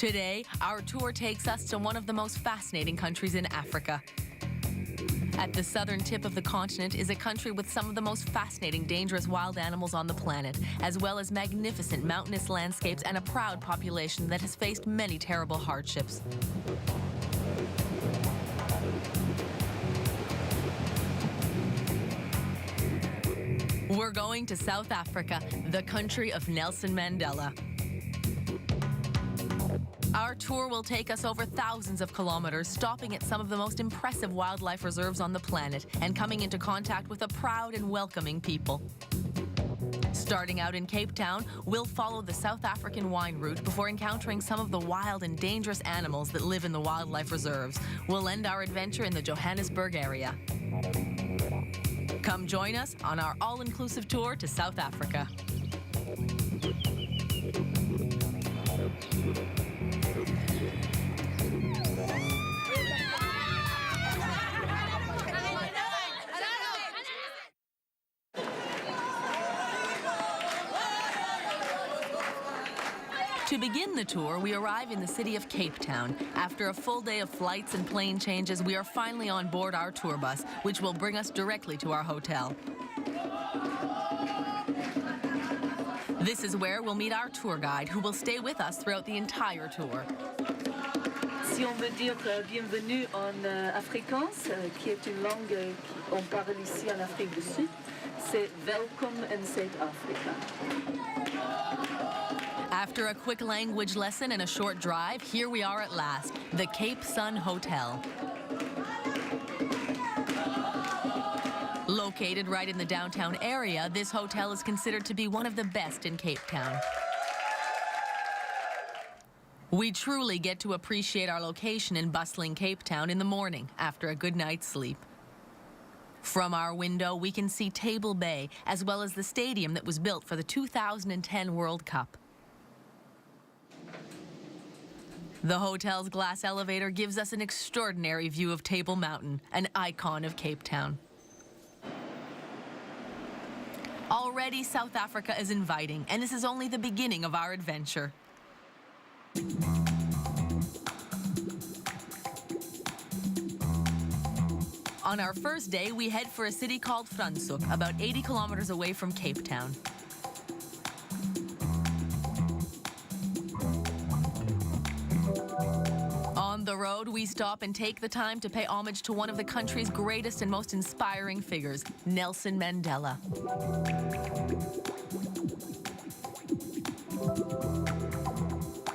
Today, our tour takes us to one of the most fascinating countries in Africa. At the southern tip of the continent is a country with some of the most fascinating dangerous wild animals on the planet, as well as magnificent mountainous landscapes and a proud population that has faced many terrible hardships. We're going to South Africa, the country of Nelson Mandela. Our tour will take us over thousands of kilometers, stopping at some of the most impressive wildlife reserves on the planet and coming into contact with a proud and welcoming people. Starting out in Cape Town, we'll follow the South African wine route before encountering some of the wild and dangerous animals that live in the wildlife reserves. We'll end our adventure in the Johannesburg area. Come join us on our all-inclusive tour to South Africa. To begin the tour, we arrive in the city of Cape Town. After a full day of flights and plane changes, we are finally on board our tour bus, which will bring us directly to our hotel. This is where we'll meet our tour guide, who will stay with us throughout the entire tour. Si on veut dire bienvenue en Afrikaans, qui est une langue qu'on parle ici en Afrique du Sud, c'est welcome in South Africa. After a quick language lesson and a short drive, here we are at last, the Cape Sun Hotel. Located right in the downtown area, this hotel is considered to be one of the best in Cape Town. We truly get to appreciate our location in bustling Cape Town in the morning after a good night's sleep. From our window, we can see Table Bay, as well as the stadium that was built for the 2010 World Cup. The hotel's glass elevator gives us an extraordinary view of Table Mountain, an icon of Cape Town. Already, South Africa is inviting, and this is only the beginning of our adventure. On our first day, we head for a city called Franschhoek, about 80 kilometers away from Cape Town. On the road, we stop and take the time to pay homage to one of the country's greatest and most inspiring figures, Nelson Mandela.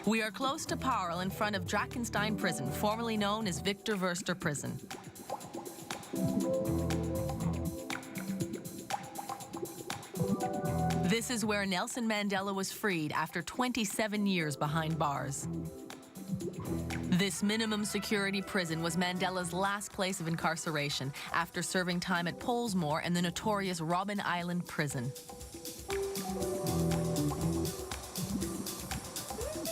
We are close to Paarl in front of Drakenstein Prison, formerly known as Victor Verster Prison. This is where Nelson Mandela was freed after 27 years behind bars. This minimum security prison was Mandela's last place of incarceration after serving time at Pollsmoor and the notorious Robben Island prison.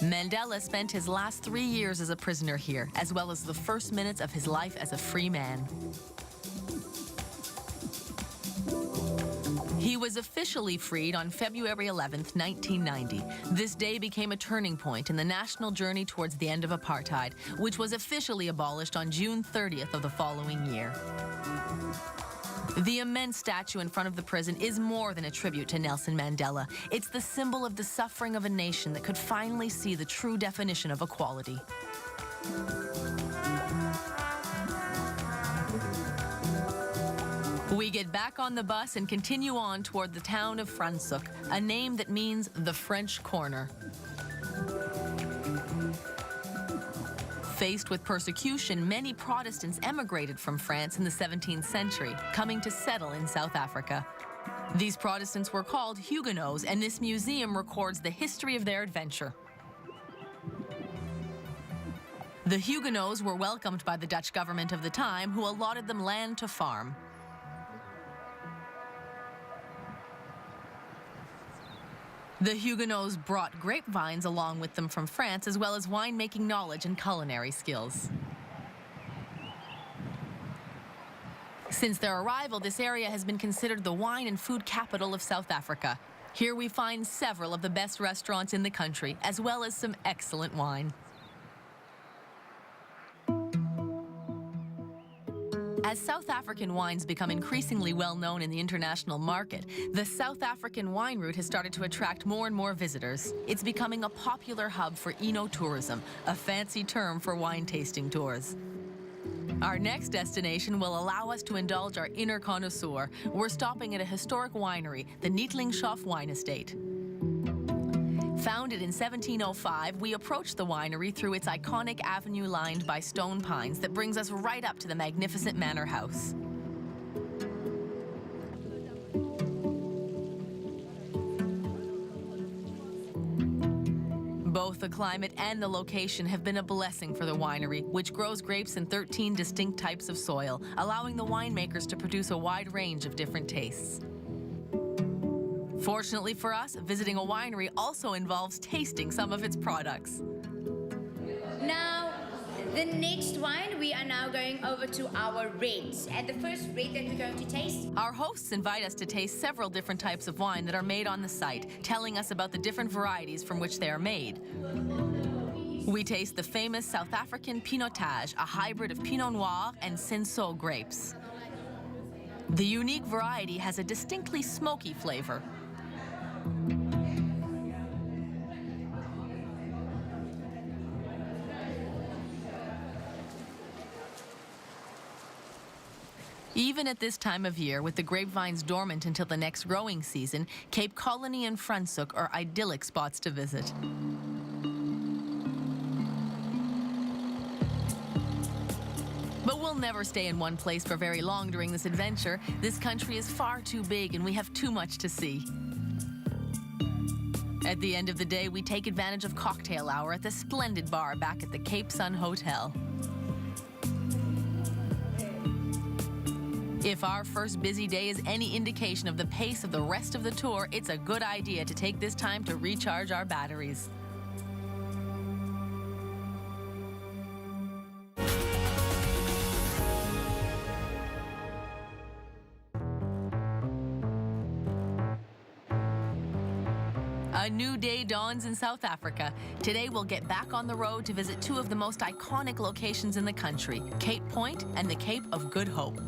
Mandela spent his last 3 years as a prisoner here, as well as the first minutes of his life as a free man. He was officially freed on February 11th, 1990. This day became a turning point in the national journey towards the end of apartheid, which was officially abolished on June 30th of the following year. The immense statue in front of the prison is more than a tribute to Nelson Mandela. It's the symbol of the suffering of a nation that could finally see the true definition of equality. We get back on the bus and continue on toward the town of Franschhoek, a name that means the French corner. Faced with persecution, many Protestants emigrated from France in the 17th century, coming to settle in South Africa. These Protestants were called Huguenots, and this museum records the history of their adventure. The Huguenots were welcomed by the Dutch government of the time, who allotted them land to farm. The Huguenots brought grapevines along with them from France, as well as winemaking knowledge and culinary skills. Since their arrival, this area has been considered the wine and food capital of South Africa. Here we find several of the best restaurants in the country, as well as some excellent wine. As South African wines become increasingly well known in the international market, the South African wine route has started to attract more and more visitors. It's becoming a popular hub for enotourism, a fancy term for wine tasting tours. Our next destination will allow us to indulge our inner connoisseur. We're stopping at a historic winery, the Nietlingshof Wine Estate. Founded in 1705, we approach the winery through its iconic avenue lined by stone pines that brings us right up to the magnificent manor house. Both the climate and the location have been a blessing for the winery, which grows grapes in 13 distinct types of soil, allowing the winemakers to produce a wide range of different tastes. Fortunately for us, visiting a winery also involves tasting some of its products. Now, the next wine, we are now going over to our reds. And the first red that we're going to taste. Our hosts invite us to taste several different types of wine that are made on the site, telling us about the different varieties from which they are made. We taste the famous South African Pinotage, a hybrid of Pinot Noir and Cinsault grapes. The unique variety has a distinctly smoky flavor. Even at this time of year, with the grapevines dormant until the next growing season, Cape Colony and Franschhoek are idyllic spots to visit. But we'll never stay in one place for very long during this adventure. This country is far too big and we have too much to see. At the end of the day, we take advantage of cocktail hour at the splendid bar back at the Cape Sun Hotel. If our first busy day is any indication of the pace of the rest of the tour, it's a good idea to take this time to recharge our batteries. A new day dawns in South Africa. Today we'll get back on the road to visit two of the most iconic locations in the country, Cape Point and the Cape of Good Hope.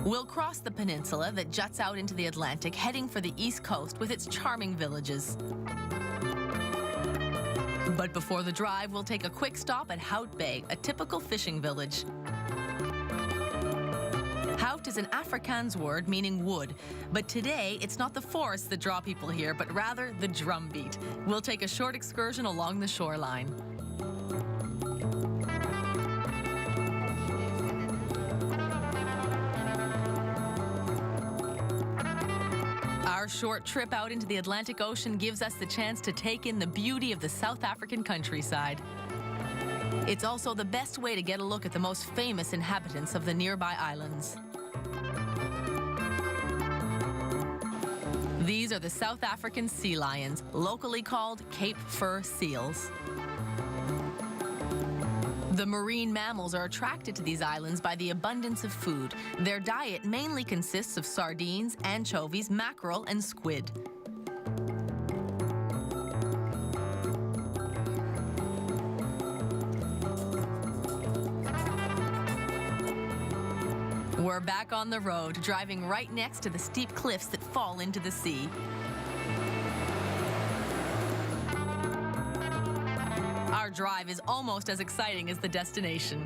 We'll cross the peninsula that juts out into the Atlantic, heading for the east coast with its charming villages. But before the drive, we'll take a quick stop at Hout Bay, a typical fishing village. Hout is an Afrikaans word meaning wood, but today it's not the forests that draw people here, but rather the drumbeat. We'll take a short excursion along the shoreline. Our short trip out into the Atlantic Ocean gives us the chance to take in the beauty of the South African countryside. It's also the best way to get a look at the most famous inhabitants of the nearby islands. These are the South African sea lions, locally called Cape Fur seals. The marine mammals are attracted to these islands by the abundance of food. Their diet mainly consists of sardines, anchovies, mackerel, and squid. We're back on the road, driving right next to the steep cliffs that fall into the sea. Our drive is almost as exciting as the destination.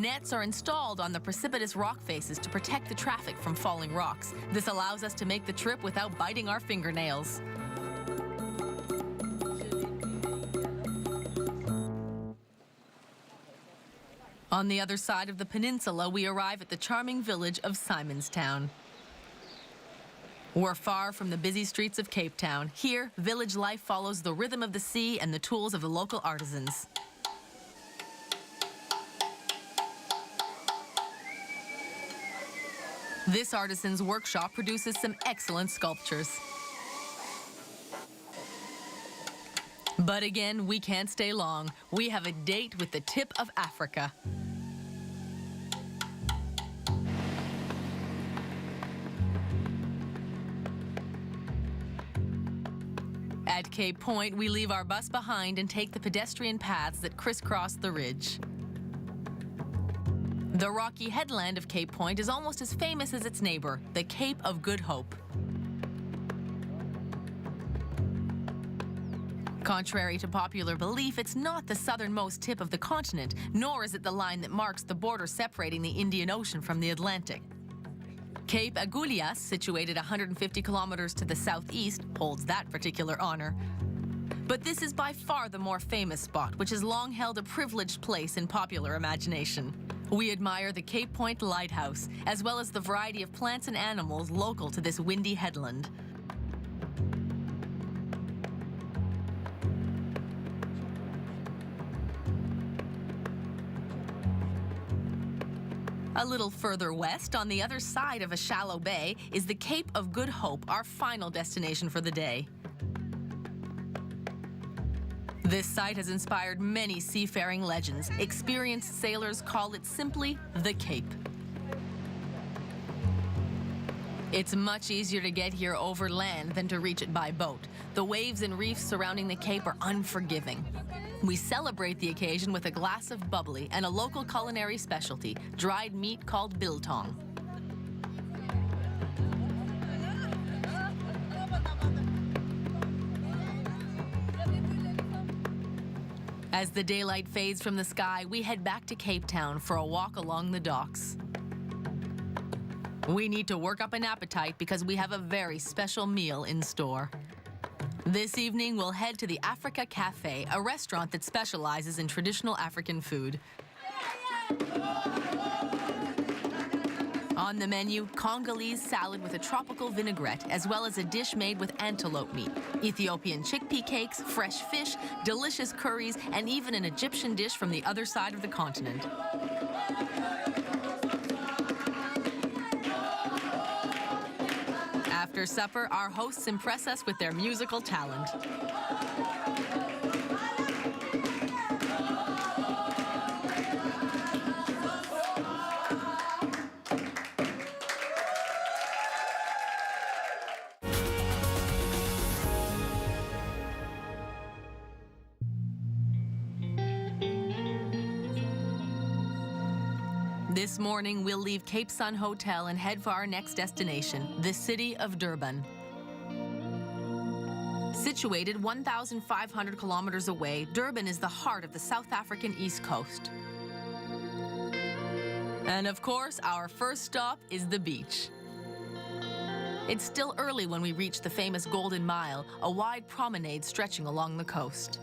Nets are installed on the precipitous rock faces to protect the traffic from falling rocks. This allows us to make the trip without biting our fingernails. On the other side of the peninsula, we arrive at the charming village of Simonstown. We're far from the busy streets of Cape Town. Here, village life follows the rhythm of the sea and the tools of the local artisans. This artisan's workshop produces some excellent sculptures. But again, we can't stay long. We have a date with the tip of Africa. At Cape Point, we leave our bus behind and take the pedestrian paths that crisscross the ridge. The rocky headland of Cape Point is almost as famous as its neighbor, the Cape of Good Hope. Contrary to popular belief, it's not the southernmost tip of the continent, nor is it the line that marks the border separating the Indian Ocean from the Atlantic. Cape Agulhas, situated 150 kilometers to the southeast, holds that particular honor. But this is by far the more famous spot, which has long held a privileged place in popular imagination. We admire the Cape Point Lighthouse, as well as the variety of plants and animals local to this windy headland. A little further west, on the other side of a shallow bay, is the Cape of Good Hope, our final destination for the day. This site has inspired many seafaring legends. Experienced sailors call it simply the Cape. It's much easier to get here over land than to reach it by boat. The waves and reefs surrounding the Cape are unforgiving. We celebrate the occasion with a glass of bubbly and a local culinary specialty, dried meat called biltong. As the daylight fades from the sky, we head back to Cape Town for a walk along the docks. We need to work up an appetite because we have a very special meal in store. This evening, we'll head to the Africa Cafe, a restaurant that specializes in traditional African food. On the menu, Congolese salad with a tropical vinaigrette, as well as a dish made with antelope meat, Ethiopian chickpea cakes, fresh fish, delicious curries, and even an Egyptian dish from the other side of the continent. After supper, our hosts impress us with their musical talent. This morning, we'll leave Cape Sun Hotel and head for our next destination, the city of Durban. Situated 1,500 kilometers away, Durban is the heart of the South African East Coast. And of course, our first stop is the beach. It's still early when we reach the famous Golden Mile, a wide promenade stretching along the coast.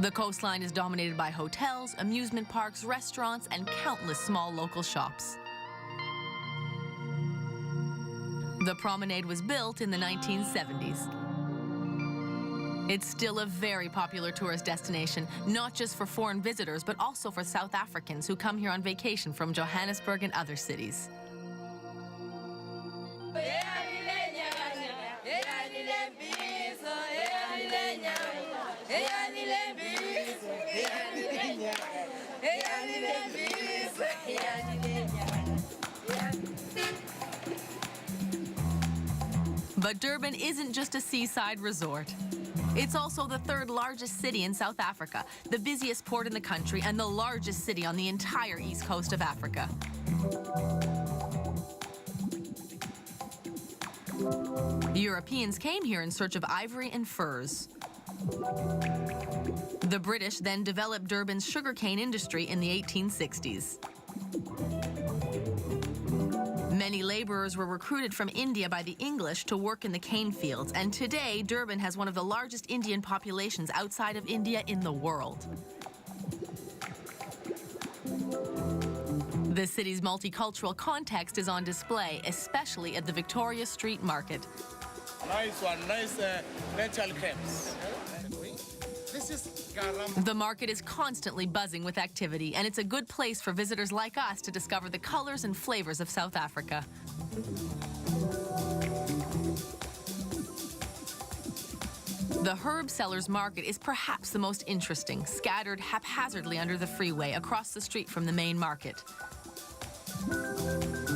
The coastline is dominated by hotels, amusement parks, restaurants, and countless small local shops. The promenade was built in the 1970s. It's still a very popular tourist destination, not just for foreign visitors, but also for South Africans who come here on vacation from Johannesburg and other cities. But Durban isn't just a seaside resort. It's also the third largest city in South Africa, the busiest port in the country, and the largest city on the entire east coast of Africa. Europeans came here in search of ivory and furs. The British then developed Durban's sugarcane industry in the 1860s. Many laborers were recruited from India by the English to work in the cane fields, and today Durban has one of the largest Indian populations outside of India in the world. The city's multicultural context is on display, especially at the Victoria Street Market. Nice one, nice natural crepes. This is garam. The market is constantly buzzing with activity, and it's a good place for visitors like us to discover the colors and flavors of South Africa. The herb sellers market is perhaps the most interesting, scattered haphazardly under the freeway across the street from the main market.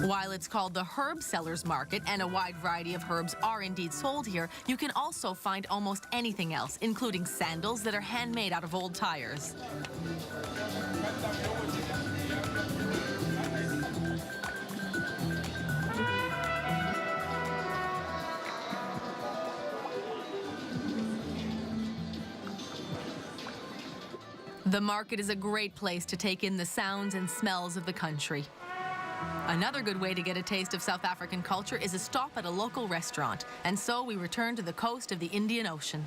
While it's called the Herb Sellers Market and a wide variety of herbs are indeed sold here, you can also find almost anything else, including sandals that are handmade out of old tires. The market is a great place to take in the sounds and smells of the country. Another good way to get a taste of South African culture is a stop at a local restaurant, and so we return to the coast of the Indian Ocean.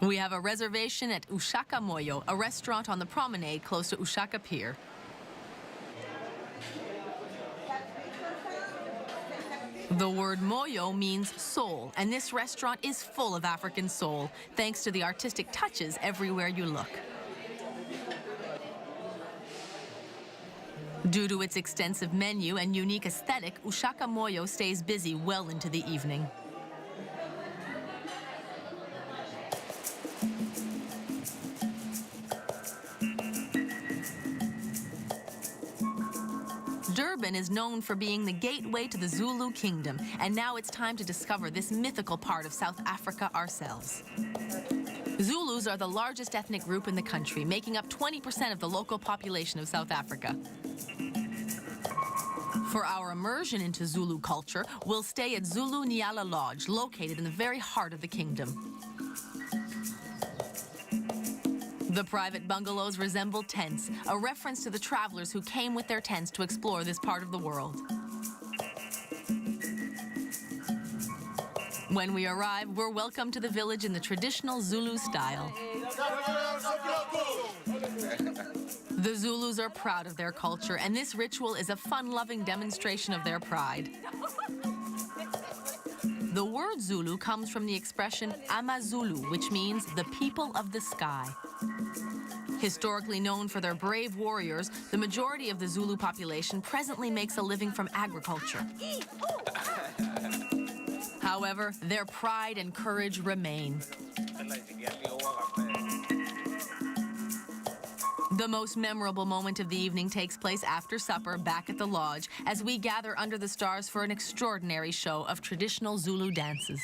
We have a reservation at Ushaka Moyo, a restaurant on the promenade close to Ushaka Pier. The word moyo means soul, and this restaurant is full of African soul, thanks to the artistic touches everywhere you look. Due to its extensive menu and unique aesthetic, Ushaka Moyo stays busy well into the evening. Durban is known for being the gateway to the Zulu kingdom, and now it's time to discover this mythical part of South Africa ourselves. Zulus are the largest ethnic group in the country, making up 20% of the local population of South Africa. For our immersion into Zulu culture, we'll stay at Zulu Nyala Lodge, located in the very heart of the kingdom. The private bungalows resemble tents, a reference to the travelers who came with their tents to explore this part of the world. When we arrive, we're welcomed to the village in the traditional Zulu style. The Zulus are proud of their culture, and this ritual is a fun-loving demonstration of their pride. The word Zulu comes from the expression Amazulu, which means the people of the sky. Historically known for their brave warriors, the majority of the Zulu population presently makes a living from agriculture. However, their pride and courage remain. The most memorable moment of the evening takes place after supper back at the lodge as we gather under the stars for an extraordinary show of traditional Zulu dances.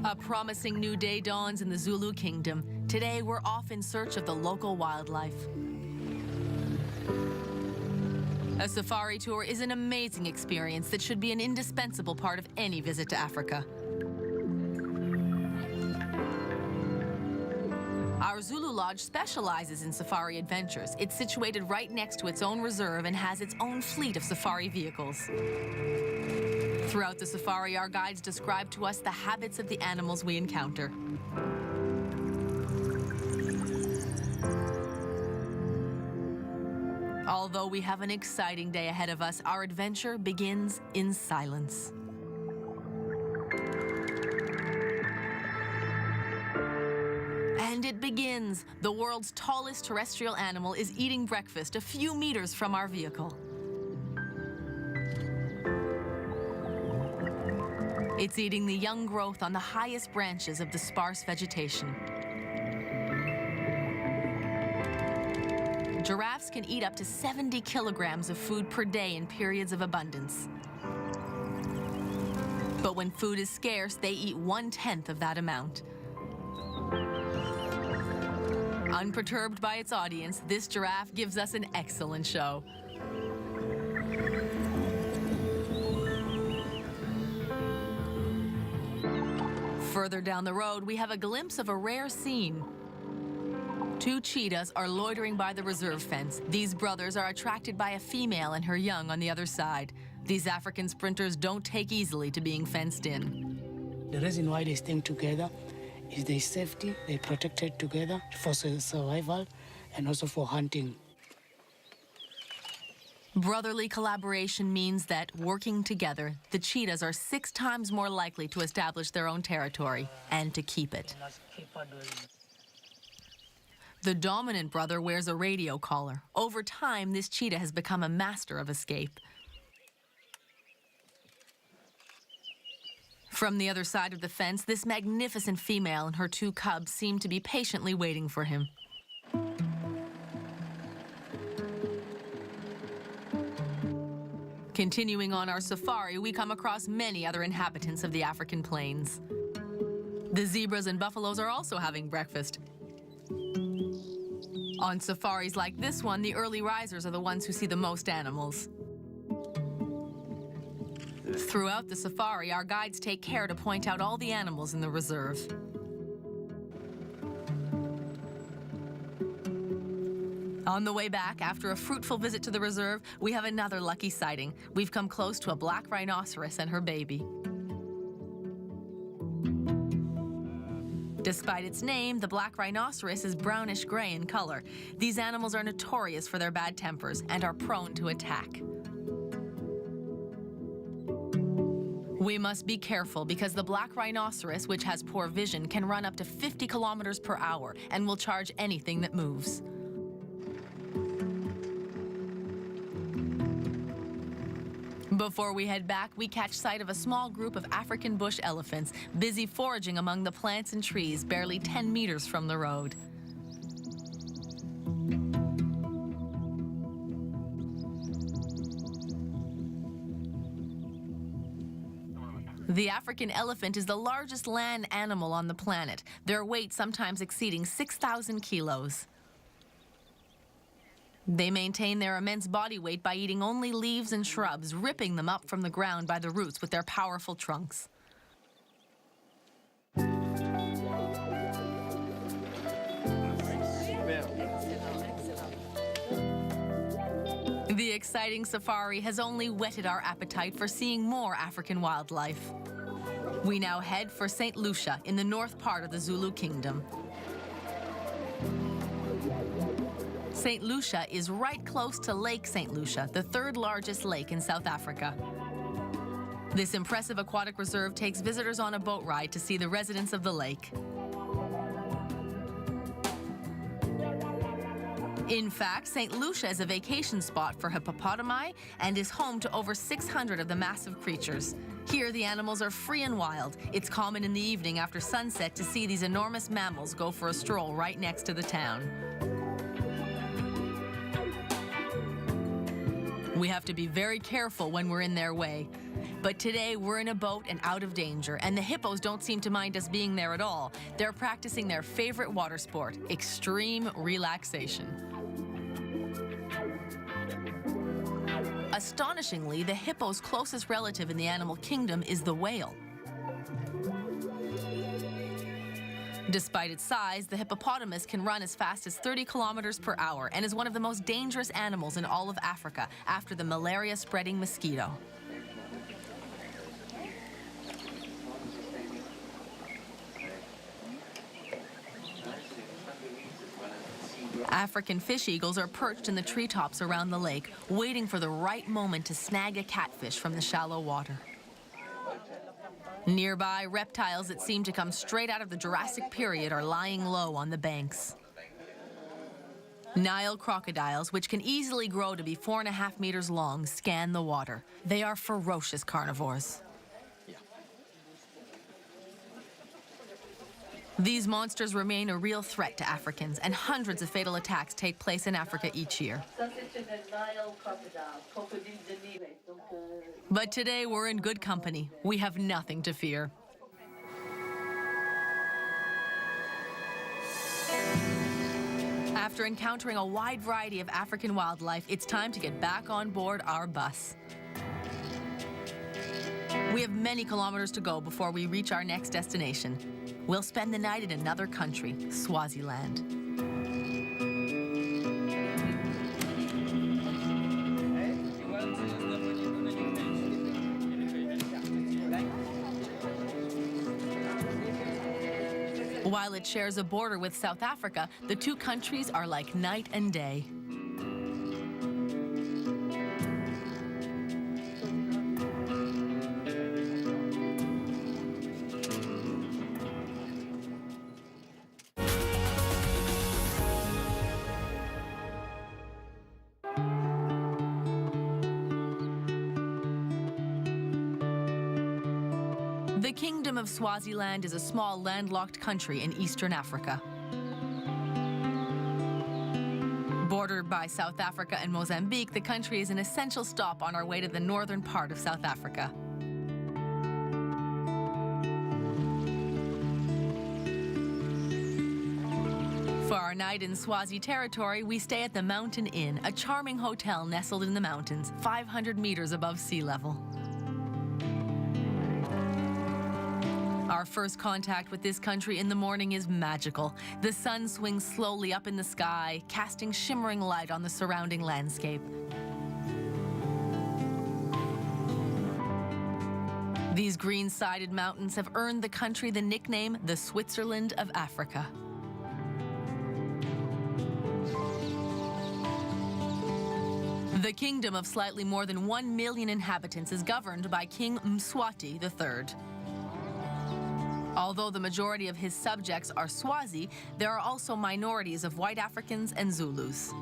A promising new day dawns in the Zulu kingdom. Today, we're off in search of the local wildlife. A safari tour is an amazing experience that should be an indispensable part of any visit to Africa. Our Zulu Lodge specializes in safari adventures. It's situated right next to its own reserve and has its own fleet of safari vehicles. Throughout the safari, our guides describe to us the habits of the animals we encounter. Although we have an exciting day ahead of us, our adventure begins in silence. And it begins. The world's tallest terrestrial animal is eating breakfast a few meters from our vehicle. It's eating the young growth on the highest branches of the sparse vegetation. Giraffes can eat up to 70 kilograms of food per day in periods of abundance. But when food is scarce, they eat 1/10 of that amount. Unperturbed by its audience, this giraffe gives us an excellent show. Further down the road, we have a glimpse of a rare scene. Two cheetahs are loitering by the reserve fence. These brothers are attracted by a female and her young on the other side. These African sprinters don't take easily to being fenced in. The reason why they stay together is their safety. They're protected together for survival and also for hunting. Brotherly collaboration means that, working together, the cheetahs are 6 times more likely to establish their own territory and to keep it. The dominant brother wears a radio collar. Over time, this cheetah has become a master of escape. From the other side of the fence, this magnificent female and her 2 cubs seem to be patiently waiting for him. Continuing on our safari, we come across many other inhabitants of the African plains. The zebras and buffaloes are also having breakfast. On safaris like this one, the early risers are the ones who see the most animals. Throughout the safari, our guides take care to point out all the animals in the reserve. On the way back, after a fruitful visit to the reserve, we have another lucky sighting. We've come close to a black rhinoceros and her baby. Despite its name, the black rhinoceros is brownish-gray in color. These animals are notorious for their bad tempers and are prone to attack. We must be careful because the black rhinoceros, which has poor vision, can run up to 50 kilometers per hour and will charge anything that moves. Before we head back, we catch sight of a small group of African bush elephants busy foraging among the plants and trees barely 10 meters from the road. The African elephant is the largest land animal on the planet, their weight sometimes exceeding 6,000 kilos. They maintain their immense body weight by eating only leaves and shrubs, ripping them up from the ground by the roots with their powerful trunks. The exciting safari has only whetted our appetite for seeing more African wildlife. We now head for St. Lucia in the north part of the Zulu Kingdom. St. Lucia is right close to Lake St. Lucia, the 3rd largest lake in South Africa. This impressive aquatic reserve takes visitors on a boat ride to see the residents of the lake. In fact, St. Lucia is a vacation spot for hippopotami and is home to over 600 of the massive creatures. Here, the animals are free and wild. It's common in the evening after sunset to see these enormous mammals go for a stroll right next to the town. We have to be very careful when we're in their way. But today, we're in a boat and out of danger, and the hippos don't seem to mind us being there at all. They're practicing their favorite water sport, extreme relaxation. Astonishingly, the hippo's closest relative in the animal kingdom is the whale. Despite its size, the hippopotamus can run as fast as 30 kilometers per hour and is one of the most dangerous animals in all of Africa after the malaria-spreading mosquito. African fish eagles are perched in the treetops around the lake, waiting for the right moment to snag a catfish from the shallow water. Nearby, reptiles that seem to come straight out of the Jurassic period are lying low on the banks. Nile crocodiles, which can easily grow to be 4.5 meters long, scan the water. They are ferocious carnivores. These monsters remain a real threat to Africans, and hundreds of fatal attacks take place in Africa each year. But today we're in good company. We have nothing to fear. After encountering a wide variety of African wildlife, it's time to get back on board our bus. We have many kilometers to go before we reach our next destination. We'll spend the night in another country, Swaziland. While it shares a border with South Africa, the two countries are like night and day. The Kingdom of Swaziland is a small landlocked country in eastern Africa. Bordered by South Africa and Mozambique, the country is an essential stop on our way to the northern part of South Africa. For our night in Swazi territory, we stay at the Mountain Inn, a charming hotel nestled in the mountains, 500 meters above sea level. Our first contact with this country in the morning is magical. The sun swings slowly up in the sky, casting shimmering light on the surrounding landscape. These green-sided mountains have earned the country the nickname the Switzerland of Africa. The kingdom of slightly more than 1 million inhabitants is governed by King Mswati III. Although the majority of his subjects are Swazi, there are also minorities of white Africans and Zulus.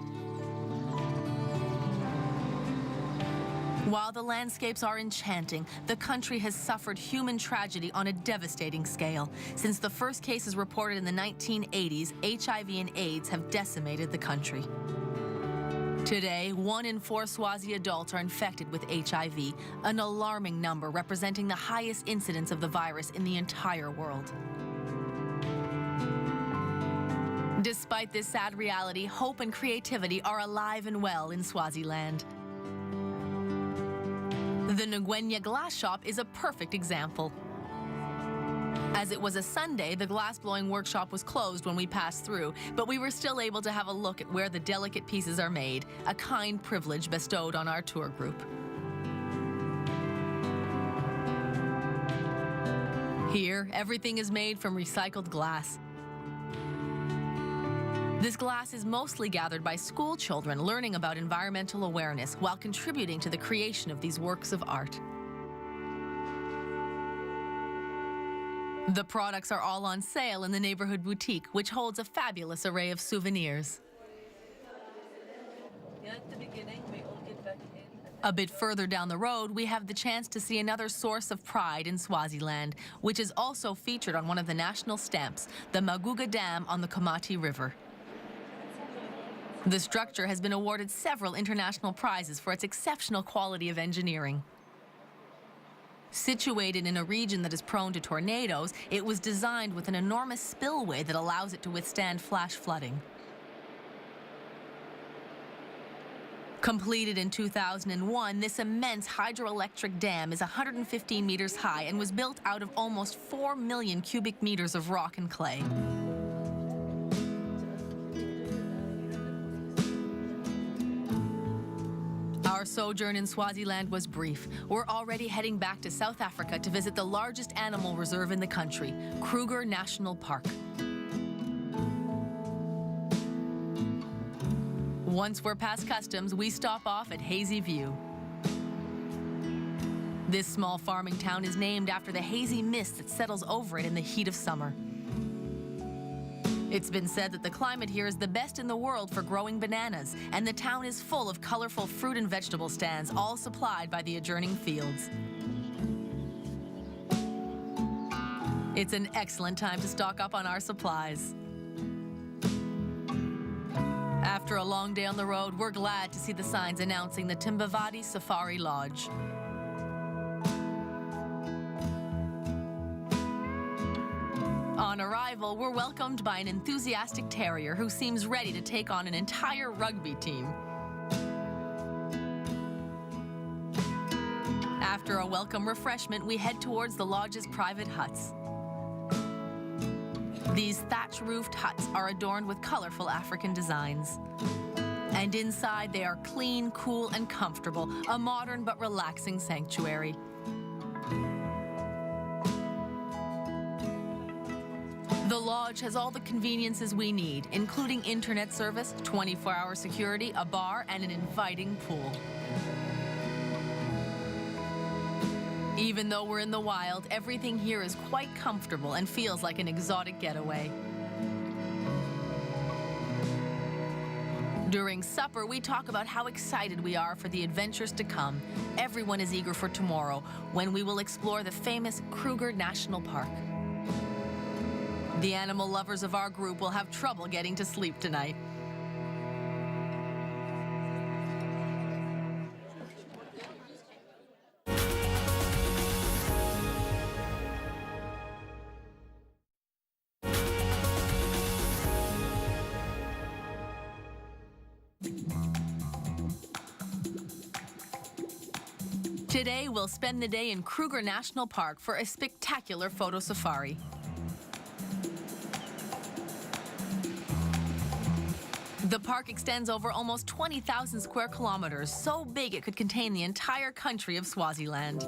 While the landscapes are enchanting, the country has suffered human tragedy on a devastating scale. Since the first cases reported in the 1980s, HIV and AIDS have decimated the country. Today, 1 in 4 Swazi adults are infected with HIV, an alarming number representing the highest incidence of the virus in the entire world. Despite this sad reality, hope and creativity are alive and well in Swaziland. The Ngwenya glass shop is a perfect example. As it was a Sunday, the glass-blowing workshop was closed when we passed through, but we were still able to have a look at where the delicate pieces are made, a kind privilege bestowed on our tour group. Here, everything is made from recycled glass. This glass is mostly gathered by school children learning about environmental awareness while contributing to the creation of these works of art. The products are all on sale in the neighborhood boutique, which holds a fabulous array of souvenirs. A bit further down the road, we have the chance to see another source of pride in Swaziland, which is also featured on one of the national stamps, the Maguga Dam on the Komati River. The structure has been awarded several international prizes for its exceptional quality of engineering. Situated in a region that is prone to tornadoes, it was designed with an enormous spillway that allows it to withstand flash flooding. Completed in 2001, this immense hydroelectric dam is 115 meters high and was built out of almost 4 million cubic meters of rock and clay. Our sojourn in Swaziland was brief. We're already heading back to South Africa to visit the largest animal reserve in the country, Kruger National Park. Once we're past customs, we stop off at Hazy View. This small farming town is named after the hazy mist that settles over it in the heat of summer. It's been said that the climate here is the best in the world for growing bananas, and the town is full of colorful fruit and vegetable stands, all supplied by the adjoining fields. It's an excellent time to stock up on our supplies. After a long day on the road, we're glad to see the signs announcing the Timbavati Safari Lodge. On arrival, we're welcomed by an enthusiastic terrier who seems ready to take on an entire rugby team. After a welcome refreshment, we head towards the lodge's private huts. These thatch-roofed huts are adorned with colorful African designs. And inside, they are clean, cool, and comfortable, a modern but relaxing sanctuary. The lodge has all the conveniences we need, including internet service, 24-hour security, a bar, and an inviting pool. Even though we're in the wild, everything here is quite comfortable and feels like an exotic getaway. During supper, we talk about how excited we are for the adventures to come. Everyone is eager for tomorrow, when we will explore the famous Kruger National Park. The animal lovers of our group will have trouble getting to sleep tonight. Today, we'll spend the day in Kruger National Park for a spectacular photo safari. The park extends over almost 20,000 square kilometers, so big it could contain the entire country of Swaziland.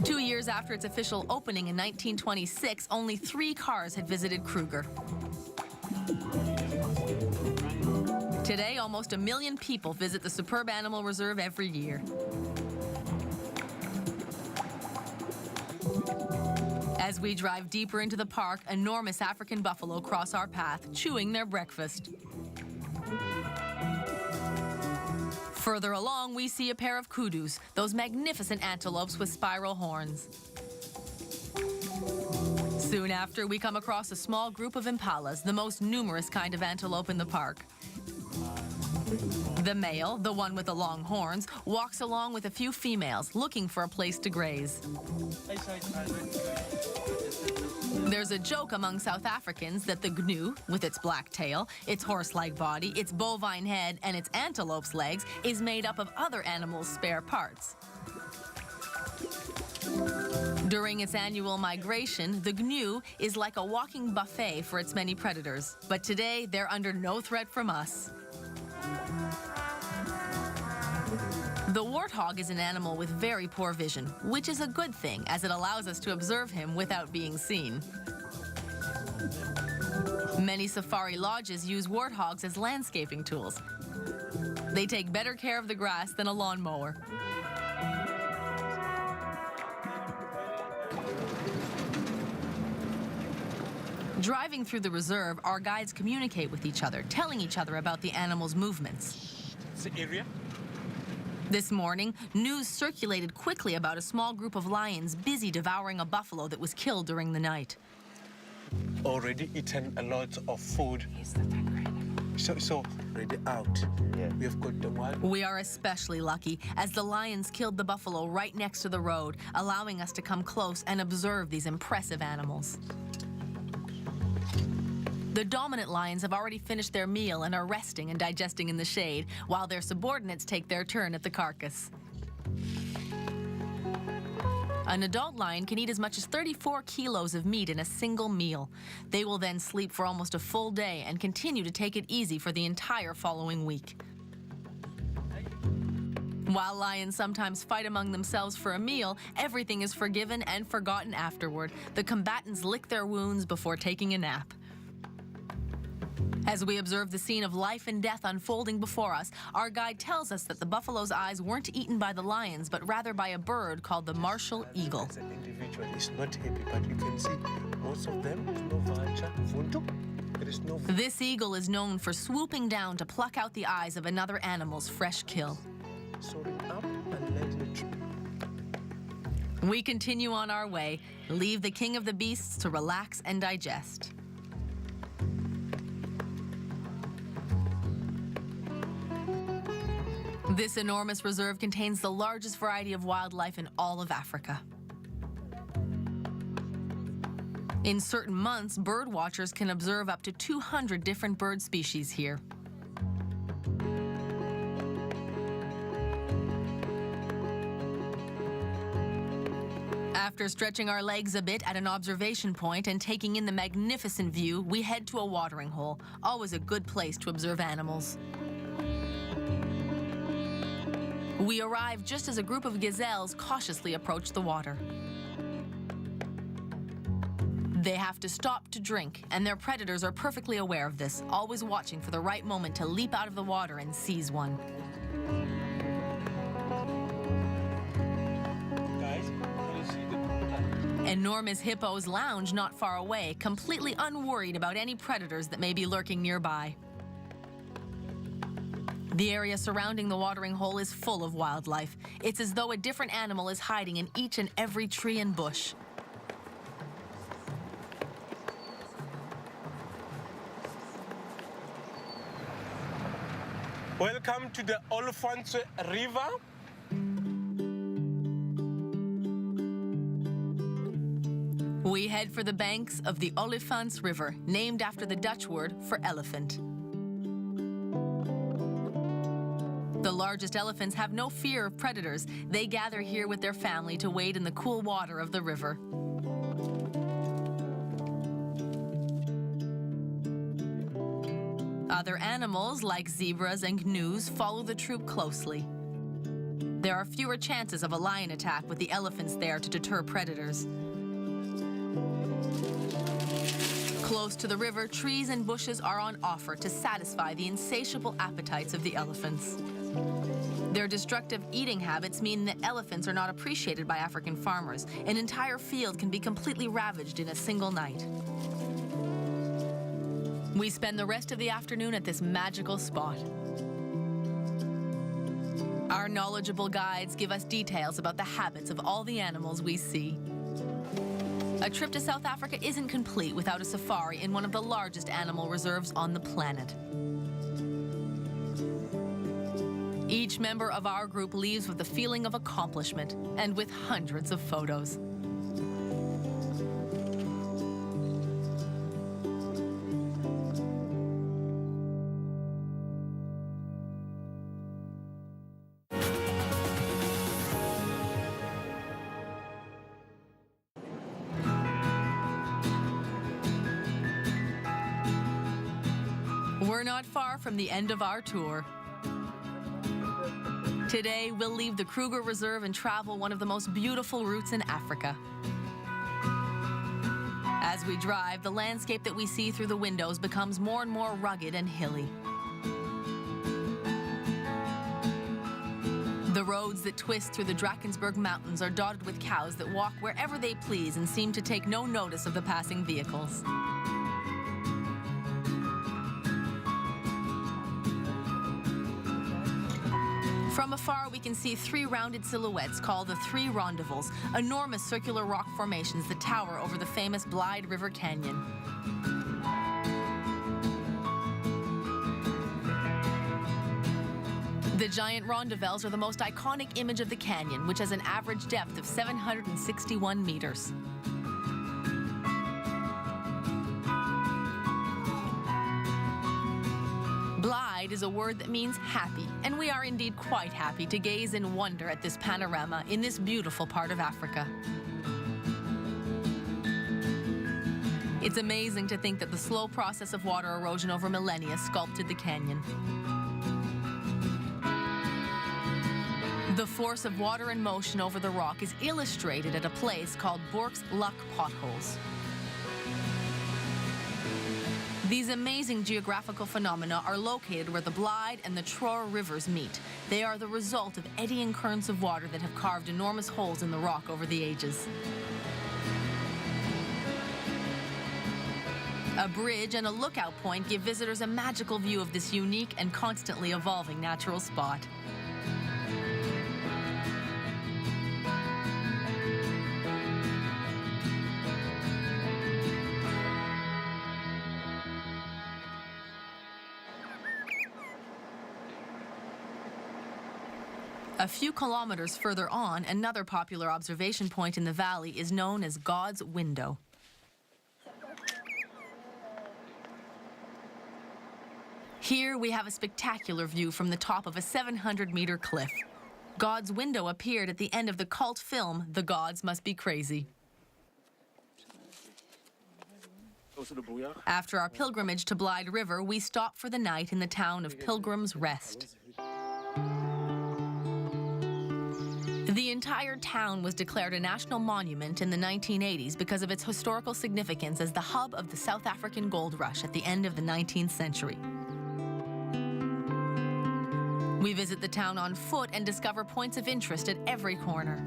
2 years after its official opening in 1926, only 3 cars had visited Kruger. Today, almost 1 million people visit the superb animal reserve every year. As we drive deeper into the park, enormous African buffalo cross our path, chewing their breakfast. Further along, we see a pair of kudus, those magnificent antelopes with spiral horns. Soon after, we come across a small group of impalas, the most numerous kind of antelope in the park. The male, the one with the long horns, walks along with a few females, looking for a place to graze. There's a joke among South Africans that the gnu, with its black tail, its horse-like body, its bovine head, and its antelope's legs, is made up of other animals' spare parts. During its annual migration, the gnu is like a walking buffet for its many predators. But today, they're under no threat from us. The warthog is an animal with very poor vision, which is a good thing as it allows us to observe him without being seen. Many safari lodges use warthogs as landscaping tools. They take better care of the grass than a lawnmower. Driving through the reserve, our guides communicate with each other, telling each other about the animal's movements. The area? This morning, news circulated quickly about a small group of lions busy devouring a buffalo that was killed during the night. Already eaten a lot of food. So already out. Yeah. We have got the one. We are especially lucky, as the lions killed the buffalo right next to the road, allowing us to come close and observe these impressive animals. The dominant lions have already finished their meal and are resting and digesting in the shade, while their subordinates take their turn at the carcass. An adult lion can eat as much as 34 kilos of meat in a single meal. They will then sleep for almost a full day and continue to take it easy for the entire following week. While lions sometimes fight among themselves for a meal, everything is forgiven and forgotten afterward. The combatants lick their wounds before taking a nap. As we observe the scene of life and death unfolding before us, our guide tells us that the buffalo's eyes weren't eaten by the lions, but rather by a bird called the martial eagle. As an individual, is not happy, but you can see most of them, no vulture, fundu. There is no. This eagle is known for swooping down to pluck out the eyes of another animal's fresh kill. Soaring up and letting it drop. We continue on our way, leave the king of the beasts to relax and digest. This enormous reserve contains the largest variety of wildlife in all of Africa. In certain months, bird watchers can observe up to 200 different bird species here. After stretching our legs a bit at an observation point and taking in the magnificent view, we head to a watering hole, always a good place to observe animals. We arrive just as a group of gazelles cautiously approach the water. They have to stop to drink, and their predators are perfectly aware of this, always watching for the right moment to leap out of the water and seize one. Guys, can you see the Enormous hippos lounge not far away, completely unworried about any predators that may be lurking nearby. The area surrounding the watering hole is full of wildlife. It's as though a different animal is hiding in each and every tree and bush. Welcome to the Olifants River. We head for the banks of the Olifants River, named after the Dutch word for elephant. The largest elephants have no fear of predators. They gather here with their family to wade in the cool water of the river. Other animals, like zebras and gnus, follow the troop closely. There are fewer chances of a lion attack with the elephants there to deter predators. Close to the river, trees and bushes are on offer to satisfy the insatiable appetites of the elephants. Their destructive eating habits mean that elephants are not appreciated by African farmers. An entire field can be completely ravaged in a single night. We spend the rest of the afternoon at this magical spot. Our knowledgeable guides give us details about the habits of all the animals we see. A trip to South Africa isn't complete without a safari in one of the largest animal reserves on the planet. Each member of our group leaves with a feeling of accomplishment and with hundreds of photos. We're not far from the end of our tour. Today, we'll leave the Kruger Reserve and travel one of the most beautiful routes in Africa. As we drive, the landscape that we see through the windows becomes more and more rugged and hilly. The roads that twist through the Drakensberg Mountains are dotted with cows that walk wherever they please and seem to take no notice of the passing vehicles. From afar, we can see three rounded silhouettes called the Three Rendezvous, enormous circular rock formations that tower over the famous Blyde River Canyon. The giant rondavells are the most iconic image of the canyon, which has an average depth of 761 meters. Blyde is a word that means happy, and we are indeed quite happy to gaze in wonder at this panorama in this beautiful part of Africa. It's amazing to think that the slow process of water erosion over millennia sculpted the canyon. The force of water and motion over the rock is illustrated at a place called Bork's Luck Potholes. These amazing geographical phenomena are located where the Blyde and the Tror rivers meet. They are the result of eddying currents of water that have carved enormous holes in the rock over the ages. A bridge and a lookout point give visitors a magical view of this unique and constantly evolving natural spot. A few kilometers further on, another popular observation point in the valley is known as God's Window. Here we have a spectacular view from the top of a 700-meter cliff. God's Window appeared at the end of the cult film, The Gods Must Be Crazy. After our pilgrimage to Blyde River, we stop for the night in the town of Pilgrim's Rest. The entire town was declared a national monument in the 1980s because of its historical significance as the hub of the South African gold rush at the end of the 19th century. We visit the town on foot and discover points of interest at every corner.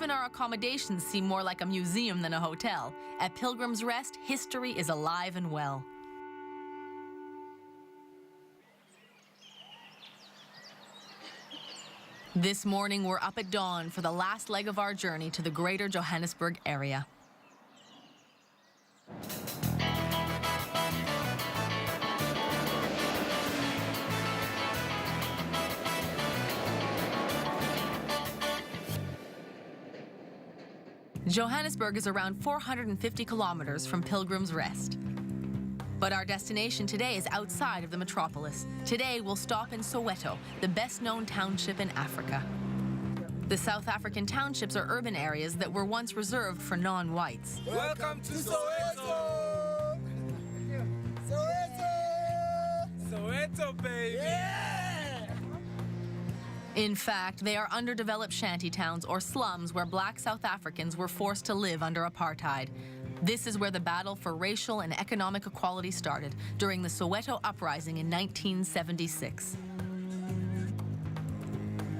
Even our accommodations seem more like a museum than a hotel. At Pilgrim's Rest, history is alive and well. This morning, we're up at dawn for the last leg of our journey to the greater Johannesburg area. Johannesburg is around 450 kilometers from Pilgrim's Rest. But our destination today is outside of the metropolis. Today, we'll stop in Soweto, the best-known township in Africa. The South African townships are urban areas that were once reserved for non-whites. Welcome to Soweto! Soweto! Soweto, baby! Yeah! In fact, they are underdeveloped shanty towns or slums where black South Africans were forced to live under apartheid. This is where the battle for racial and economic equality started during the Soweto uprising in 1976.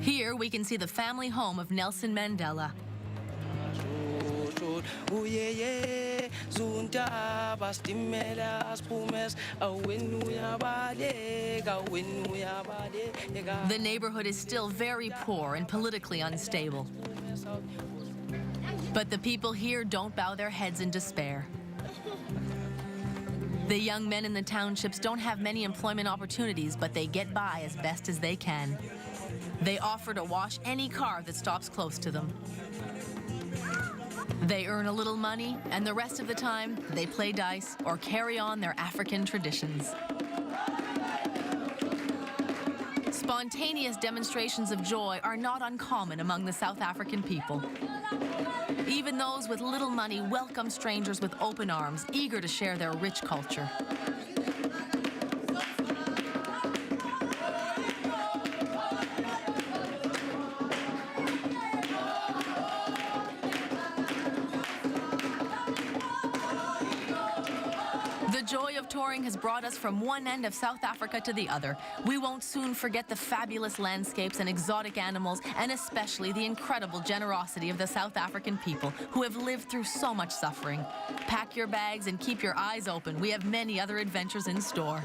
Here we can see the family home of Nelson Mandela. The neighborhood is still very poor and politically unstable. But the people here don't bow their heads in despair. The young men in the townships don't have many employment opportunities, but they get by as best as they can. They offer to wash any car that stops close to them. They earn a little money, and the rest of the time, they play dice or carry on their African traditions. Spontaneous demonstrations of joy are not uncommon among the South African people. Even those with little money welcome strangers with open arms, eager to share their rich culture. The joy of touring has brought us from one end of South Africa to the other. We won't soon forget the fabulous landscapes and exotic animals, and especially the incredible generosity of the South African people who have lived through so much suffering. Pack your bags and keep your eyes open. We have many other adventures in store.